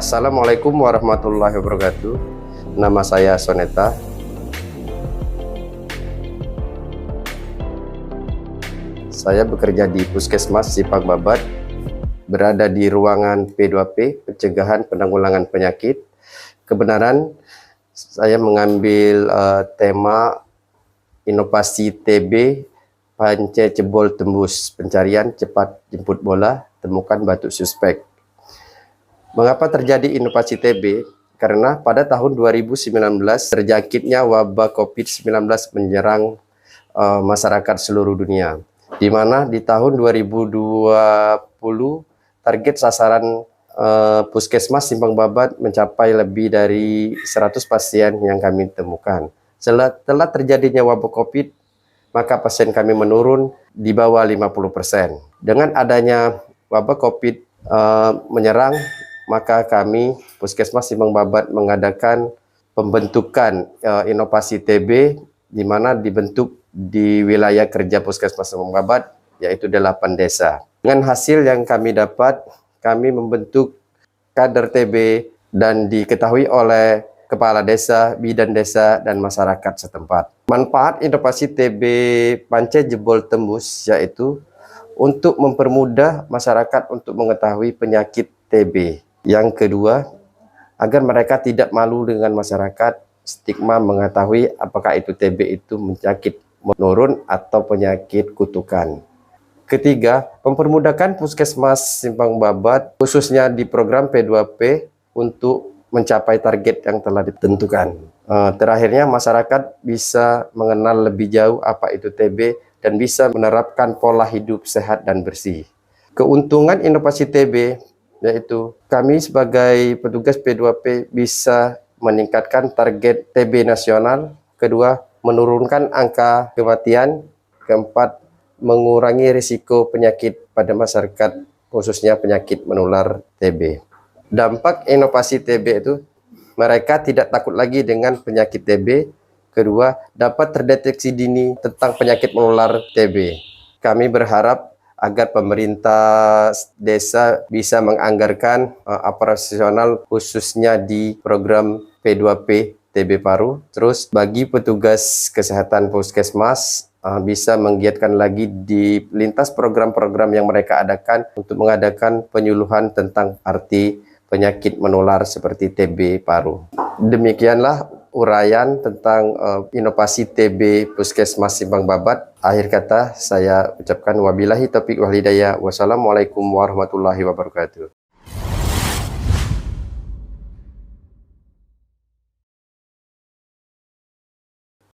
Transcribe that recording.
Assalamualaikum warahmatullahi wabarakatuh. Nama saya Soneta. Saya bekerja di Puskesmas Simpang Babat, berada di ruangan P2P, Pencegahan Penanggulangan Penyakit. Kebenaran saya mengambil tema inovasi TB, Pance Jebol Tembus, pencarian cepat jemput bola, temukan batuk suspek. Mengapa terjadi inovasi TB? Karena pada tahun 2019 terjangkitnya wabah COVID-19 menyerang masyarakat seluruh dunia, di mana di tahun 2020 target sasaran Puskesmas Simpang Babat mencapai lebih dari 100 pasien yang kami temukan. Setelah terjadinya wabah COVID, maka pasien kami menurun di bawah 50%. Dengan adanya wabah COVID menyerang, maka kami Puskesmas Simpang Babat mengadakan pembentukan inovasi TB, di mana dibentuk di wilayah kerja Puskesmas Simpang Babat, yaitu 8 desa. Dengan hasil yang kami dapat, kami membentuk kader TB dan diketahui oleh kepala desa, bidan desa, dan masyarakat setempat. Manfaat inovasi TB Pance Jebol Tembus yaitu untuk mempermudah masyarakat untuk mengetahui penyakit TB. Yang kedua, agar mereka tidak malu dengan masyarakat, stigma mengetahui apakah itu TB itu penyakit menurun atau penyakit kutukan. Ketiga, mempermudahkan Puskesmas Simpang Babat, khususnya di program P2P, untuk mencapai target yang telah ditentukan. Terakhirnya, masyarakat bisa mengenal lebih jauh apa itu TB dan bisa menerapkan pola hidup sehat dan bersih. Keuntungan inovasi TB yaitu kami sebagai petugas P2P bisa meningkatkan target TB nasional. Kedua, menurunkan angka kematian. Keempat, mengurangi risiko penyakit pada masyarakat, khususnya penyakit menular TB. Dampak inovasi TB itu, mereka tidak takut lagi dengan penyakit TB. Kedua, dapat terdeteksi dini tentang penyakit menular TB. Kami berharap agar pemerintah desa bisa menganggarkan operasional khususnya di program P2P TB Paru. Terus bagi petugas kesehatan Puskesmas bisa menggiatkan lagi di lintas program-program yang mereka adakan untuk mengadakan penyuluhan tentang arti penyakit menular seperti TB paru. Demikianlah uraian tentang inovasi TB Puskesmas Simpang Babat. Akhir kata saya ucapkan wabillahi taufiq wal hidayah. Wassalamualaikum warahmatullahi wabarakatuh.